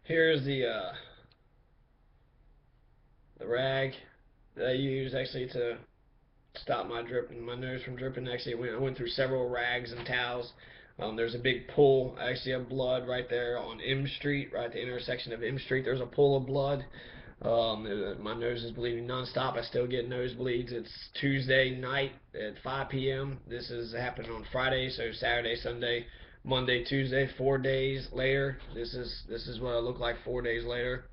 Here's the rag that I use actually to stop my nose from dripping. Actually, I went through several rags and towels. There's a big pool actually of blood right there on M Street, right at the intersection of M Street. There's a pool of blood. My nose is bleeding nonstop. I still get nosebleeds. It's Tuesday night at 5 p.m. This is happening on Friday, so Saturday, Sunday, Monday, Tuesday, 4 days later. This is what I look like 4 days later.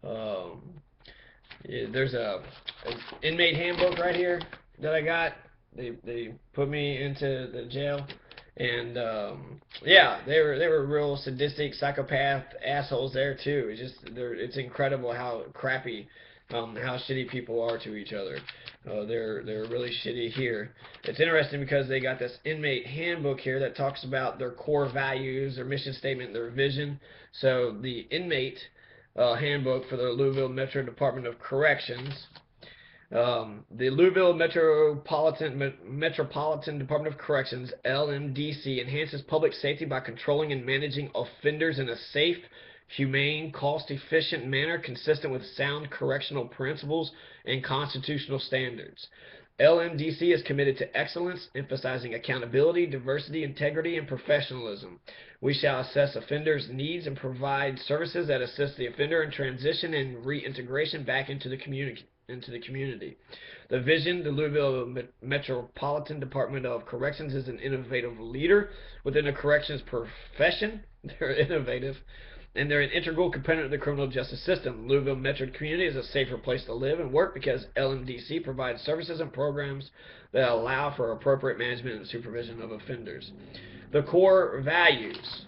Um, yeah, there's an inmate handbook right here that I got. They put me into the jail, and yeah, they were real sadistic, psychopath assholes there too. It's incredible how crappy, how shitty people are to each other. They're really shitty here. It's interesting because they got this inmate handbook here that talks about their core values, their mission statement, their vision. So the inmate handbook for the Louisville Metro Department of Corrections. The Louisville Metropolitan Department of Corrections (LMDC) enhances public safety by controlling and managing offenders in a safe, humane, cost-efficient manner consistent with sound correctional principles and constitutional standards. LMDC is committed to excellence, emphasizing accountability, diversity, integrity, and professionalism. We shall assess offenders' needs and provide services that assist the offender in transition and reintegration back into the community. The vision, the Louisville Metropolitan Department of Corrections is an innovative leader within the corrections profession. They're innovative, and they're an integral component of the criminal justice system. Louisville Metro community is a safer place to live and work because LMDC provides services and programs that allow for appropriate management and supervision of offenders. The core values.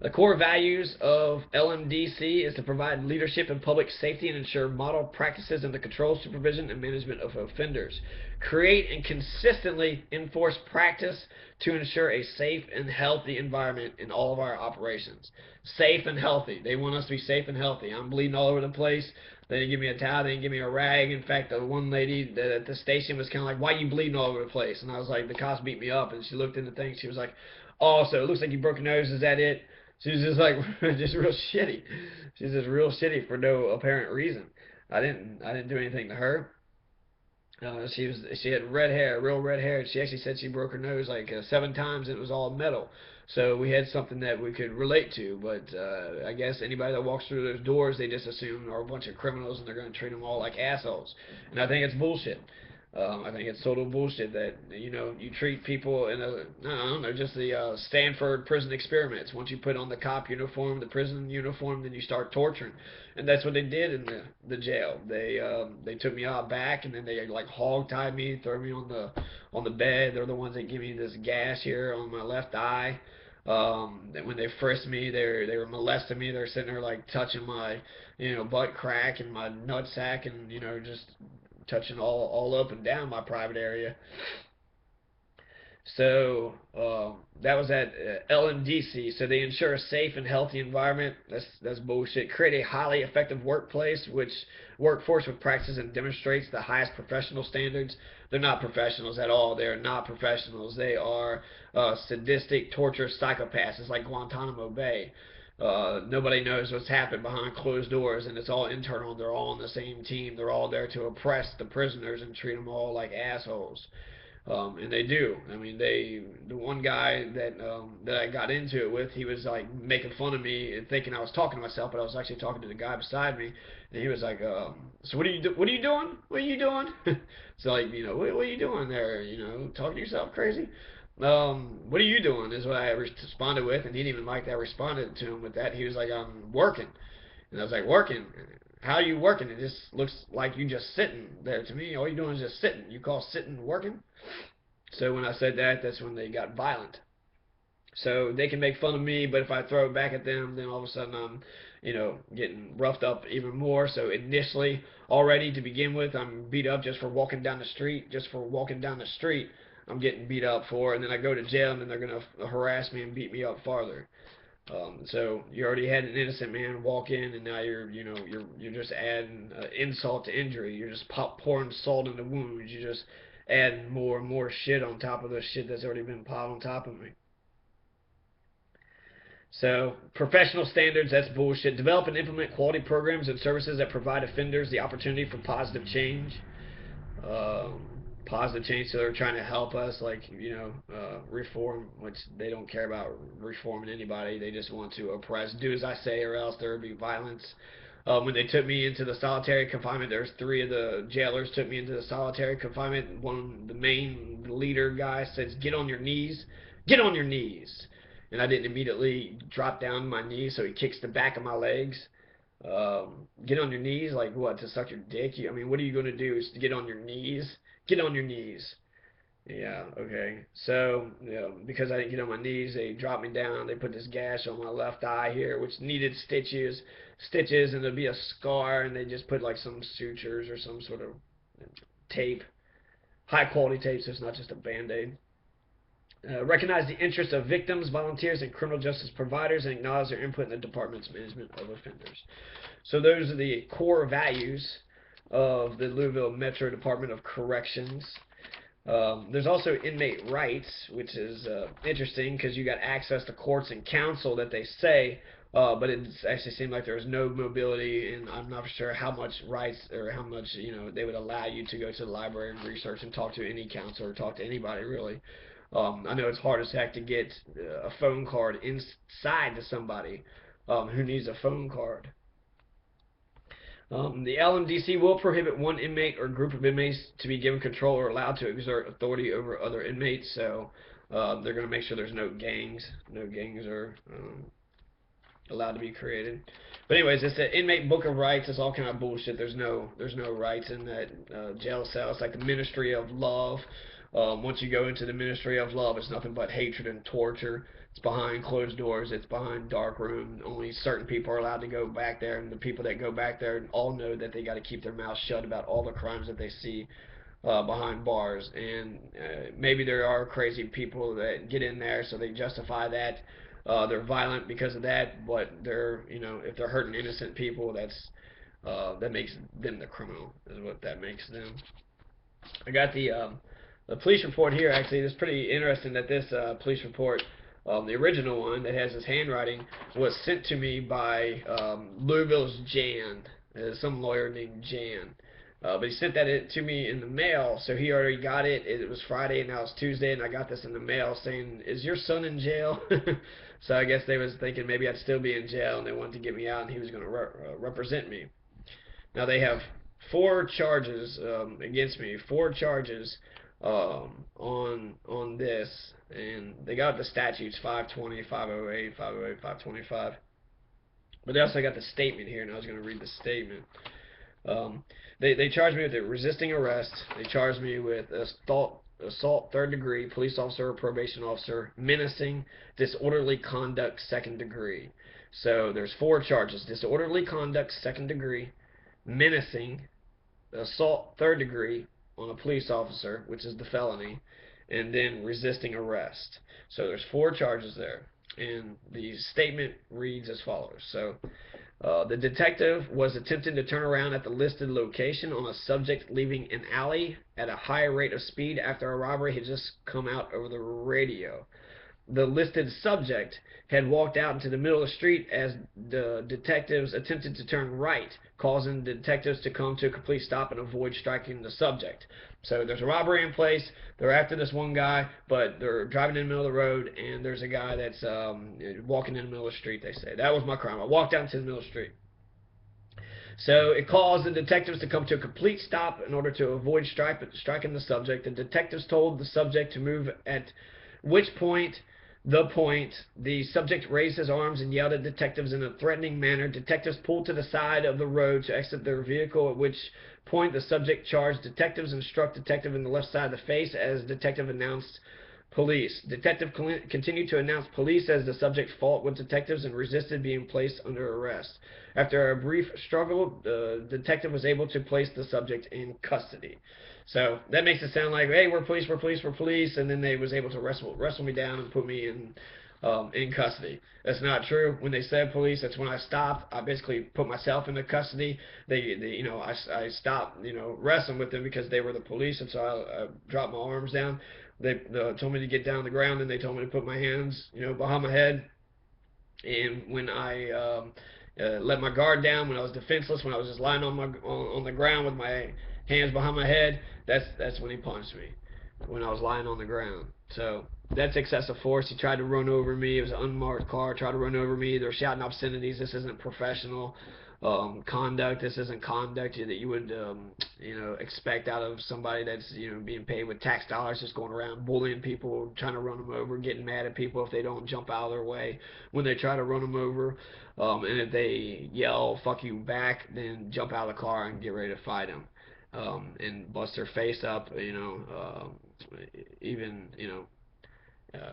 The core values of LMDC is to provide leadership in public safety and ensure model practices in the control, supervision, and management of offenders. Create and consistently enforce practice to ensure a safe and healthy environment in all of our operations. Safe and healthy. They want us to be safe and healthy. I'm bleeding all over the place. They didn't give me a towel. They didn't give me a rag. In fact, the one lady at the station was kind of like, "Why are you bleeding all over the place?" And I was like, "The cops beat me up." And she looked into things. She was like, "Oh, so it looks like you broke your nose. Is that it?" She was just like just real shitty. She's just real shitty for no apparent reason. I didn't do anything to her. She had red hair, real red hair. And she actually said she broke her nose like 7 times and it was all metal. So we had something that we could relate to. But I guess anybody that walks through those doors, they just assume are a bunch of criminals and they're going to treat them all like assholes. And I think it's bullshit. I think it's total bullshit that you treat people in a I don't know, just the Stanford prison experiments. Once you put on the cop uniform, the prison uniform, then you start torturing, and that's what they did in the jail. They took me out back and then they like hog tied me, threw me on the bed. They're the ones that give me this gash here on my left eye. When they frisked me, they were molesting me. They're sitting there like touching my butt crack and my nutsack and just touching all up and down my private area. So that was at LMDC. So they ensure a safe and healthy environment. That's bullshit. Create a highly effective workplace, which workforce with practices and demonstrates the highest professional standards. They're not professionals at all. They're not professionals. They are sadistic, torture psychopaths. It's like Guantanamo Bay. Nobody knows what's happened behind closed doors, and it's all internal. They're all on the same team. They're all there to oppress the prisoners and treat them all like assholes. And they do. I mean, the one guy that I got into it with, he was like making fun of me and thinking I was talking to myself, but I was actually talking to the guy beside me, and he was like, "So what are you doing? What are you doing?" So like, what are you doing there? Talking to yourself crazy. What are you doing? Is what I responded with, and he didn't even like that. I responded to him with that. He was like, "I'm working," and I was like, "Working? How are you working? It just looks like you just sitting there to me. All you're doing is just sitting. You call sitting working?" So when I said that, that's when they got violent. So they can make fun of me, but if I throw it back at them, then all of a sudden I'm, getting roughed up even more. So initially, already to begin with, I'm beat up just for walking down the street. Just for walking down the street, I'm getting beat up for, and then I go to jail, and then they're gonna harass me and beat me up farther. So you already had an innocent man walk in, and now you're just adding insult to injury. You're just pouring salt in the wounds. You're just adding more and more shit on top of the shit that's already been piled on top of me. So, professional standards, that's bullshit. Develop and implement quality programs and services that provide offenders the opportunity for positive change. um, Positive change. So they're trying to help us, like, reform, which they don't care about reforming anybody. They just want to oppress. Do as I say, or else there will be violence. When they took me into the solitary confinement, there's three of the jailers took me into the solitary confinement. One, the main leader guy, says, "Get on your knees, get on your knees," and I didn't immediately drop down to my knees, so he kicks the back of my legs. Get on your knees, like what? To suck your dick? I mean, what are you going to do? Is to get on your knees? Get on your knees. Yeah, okay. So, because I didn't get on my knees, they dropped me down. They put this gash on my left eye here, which needed stitches, and there'd be a scar, and they just put like some sutures or some sort of tape, high quality tape, so it's not just a band-aid. Recognize the interests of victims, volunteers, and criminal justice providers, and acknowledge their input in the department's management of offenders. So those are the core values of the Louisville Metro Department of Corrections. There's also inmate rights, which is interesting because you got access to courts and counsel that they say, but it actually seemed like there was no mobility, and I'm not sure how much rights or how much they would allow you to go to the library and research and talk to any counselor or talk to anybody really. I know it's hard as heck to get a phone card inside to somebody who needs a phone card. The LMDC will prohibit one inmate or group of inmates to be given control or allowed to exert authority over other inmates. So they're going to make sure there's no gangs. No gangs are allowed to be created. But anyways, it's the inmate book of rights. It's all kind of bullshit. There's no rights in that jail cell. It's like the ministry of love. Once you go into the ministry of love, it's nothing but hatred and torture. It's behind closed doors. It's behind dark room. Only certain people are allowed to go back there, and the people that go back there all know that they got to keep their mouths shut about all the crimes that they see behind bars. And maybe there are crazy people that get in there, so they justify that. They're violent because of that, but if they're hurting innocent people, that makes them the criminal, is what that makes them. I got the police report here. Actually, it's pretty interesting that this police report, the original one that has his handwriting, was sent to me by Louisville's Jan, some lawyer named Jan. But he sent that to me in the mail, so he already got it. It was Friday, and now it's Tuesday, and I got this in the mail saying, "Is your son in jail?" So I guess they was thinking maybe I'd still be in jail, and they wanted to get me out, and he was going to represent me. Now they have four charges against me, four charges on this, and they got the statutes 520, 508, 508, 525. But they also got the statement here, and I was going to read the statement. They charged me with resisting arrest. They charged me with assault third degree, police officer or probation officer, menacing, disorderly conduct second degree. So there's four charges: disorderly conduct second degree, menacing, assault third degree on a police officer, which is the felony, and then resisting arrest. So there's four charges there. And the statement reads as follows. So the detective was attempting to turn around at the listed location on a subject leaving an alley at a high rate of speed after a robbery had just come out over the radio. The listed subject had walked out into the middle of the street as the detectives attempted to turn right, causing the detectives to come to a complete stop and avoid striking the subject. So there's a robbery in place. They're after this one guy, but they're driving in the middle of the road, and there's a guy that's walking in the middle of the street, they say. That was my crime. I walked out into the middle of the street. So it caused the detectives to come to a complete stop in order to avoid striking the subject. The detectives told the subject to move, at which point the subject raised his arms and yelled at detectives in a threatening manner. Detectives pulled to the side of the road to exit their vehicle, at which point the subject charged detectives and struck detective in the left side of the face as detective announced police. Detective continued to announce police as the subject fought with detectives and resisted being placed under arrest. After a brief struggle, the detective was able to place the subject in custody. So that makes it sound like, hey, we're police, we're police, we're police, and then they was able to wrestle me down and put me in custody. That's not true. When they said police, that's when I stopped. I basically put myself into custody. I stopped, wrestling with them because they were the police, and so I dropped my arms down. They told me to get down on the ground, and they told me to put my hands, behind my head. And when I let my guard down, when I was defenseless, when I was just lying on the ground with my hands behind my head, that's when he punched me. When I was lying on the ground. So that's excessive force. He tried to run over me. It was an unmarked car. Tried to run over me. They're shouting obscenities. This isn't professional conduct. This isn't conduct that you would expect out of somebody that's being paid with tax dollars, just going around bullying people, trying to run them over, getting mad at people if they don't jump out of their way when they try to run them over. And if they yell "fuck you" back, then jump out of the car and get ready to fight them. And bust their face up, even uh,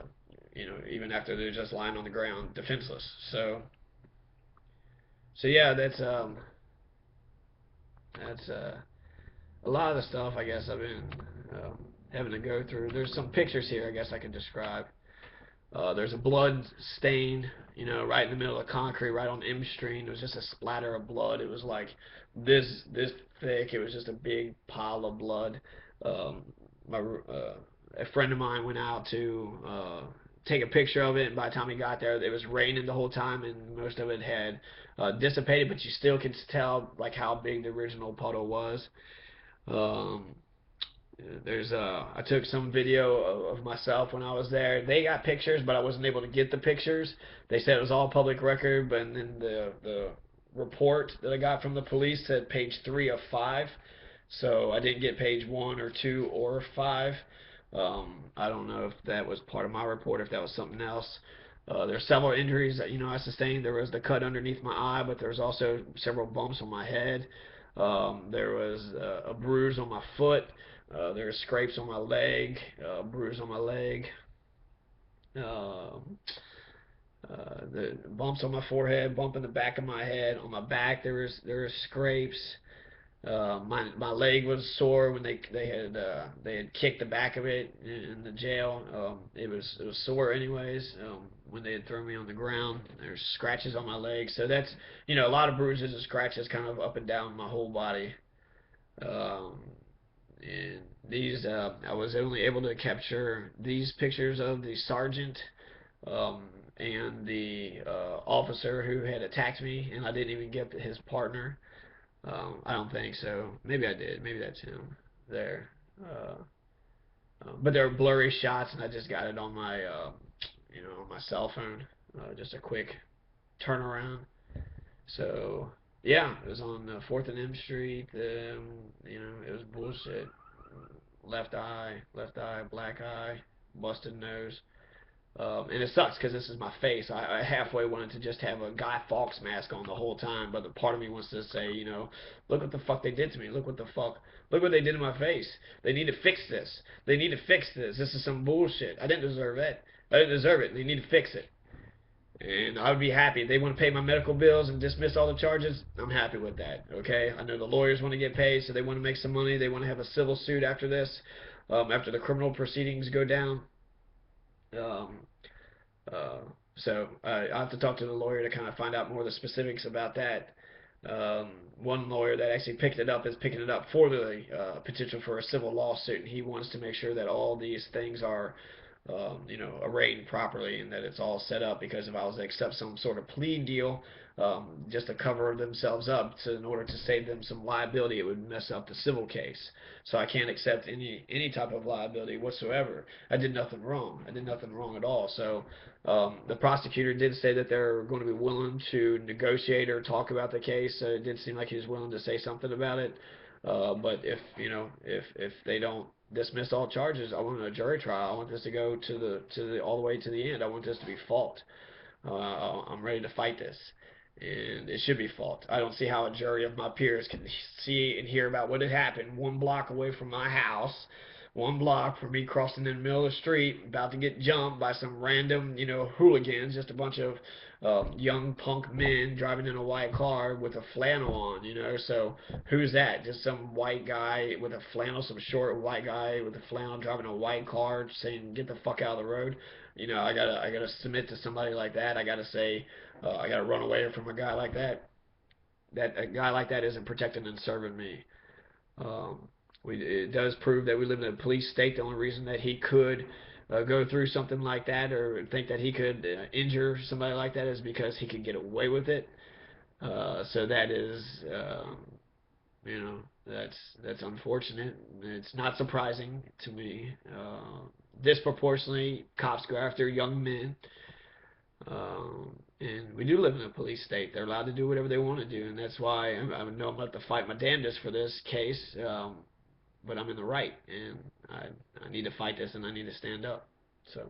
even after they're just lying on the ground, defenseless. So yeah, that's a lot of the stuff I guess I've been having to go through. There's some pictures here I guess I can describe. There's a blood stain, right in the middle of the concrete, right on M Street. It was just a splatter of blood. It was like this thick. It was just a big pile of blood. Um, a friend of mine went out to take a picture of it, and by the time he got there, it was raining the whole time, and most of it had dissipated, but you still could tell like how big the original puddle was. Um, I took some video of myself when I was there. They got pictures, but I wasn't able to get the pictures. They said it was all public record, but then the report that I got from the police said page 3 of 5. So I didn't get page 1 or 2 or 5. I don't know if that was part of my report, if that was something else. There's several injuries that I sustained. There was the cut underneath my eye, but there was also several bumps on my head. There was a bruise on my foot. There were scrapes on my leg, bruise on my leg. Um, the bumps on my forehead, bump in the back of my head. On my back, there was scrapes. My leg was sore when they had kicked the back of it in the jail. It was sore anyways. When they had thrown me on the ground, there's scratches on my leg. So that's a lot of bruises and scratches kind of up and down my whole body. Um, and these I was only able to capture these pictures of the sergeant um, and the officer who had attacked me, and I didn't even get his partner. I don't think so. Maybe I did. Maybe that's him there. But they were blurry shots, and I just got it on my cell phone. Just a quick turnaround. So yeah, it was on Fourth and M Street. It was bullshit. Left eye, black eye, busted nose. And it sucks because this is my face. I halfway wanted to just have a Guy Fawkes mask on the whole time, but the part of me wants to say, look what the fuck they did to me. Look what they did to my face. They need to fix this. They need to fix this. This is some bullshit. I didn't deserve it. I didn't deserve it. They need to fix it. And I would be happy. If they want to pay my medical bills and dismiss all the charges, I'm happy with that. Okay? I know the lawyers want to get paid, so they want to make some money. They want to have a civil suit after this, after the criminal proceedings go down. Um, uh, so I have to talk to the lawyer to kind of find out more of the specifics about that. One lawyer that actually picked it up is picking it up for the potential for a civil lawsuit, and he wants to make sure that all these things are, arrayed properly and that it's all set up. Because if I was to accept some sort of plea deal, just to cover themselves up, in order to save them some liability, it would mess up the civil case. So I can't accept any type of liability whatsoever. I did nothing wrong. I did nothing wrong at all. So the prosecutor did say that they're going to be willing to negotiate or talk about the case. So it did seem like he was willing to say something about it. But if they don't dismiss all charges, I want a jury trial. I want this to go to the all the way to the end. I want this to be fought. I'm ready to fight this, and it should be fought. I don't see how a jury of my peers can see and hear about what had happened 1 block away from my house, 1 block from me crossing in the middle of the street, about to get jumped by some random, hooligans, just a bunch of young punk men driving in a white car with a flannel on. So who's that? Just some white guy with a flannel, some short white guy with a flannel driving a white car saying, "Get the fuck out of the road." I gotta submit to somebody like that. I gotta say, I gotta run away from a guy like that. That a guy like that isn't protecting and serving me. Um, it does prove that we live in a police state. The only reason that he could go through something like that or think that he could injure somebody like that is because he could get away with it. So that is, you know, that's unfortunate. It's not surprising to me. Disproportionately, cops go after young men. And we do live in a police state. They're allowed to do whatever they want to do, and that's why I know I'm about to fight my damnedest for this case. But I'm in the right, and I need to fight this, and I need to stand up. So.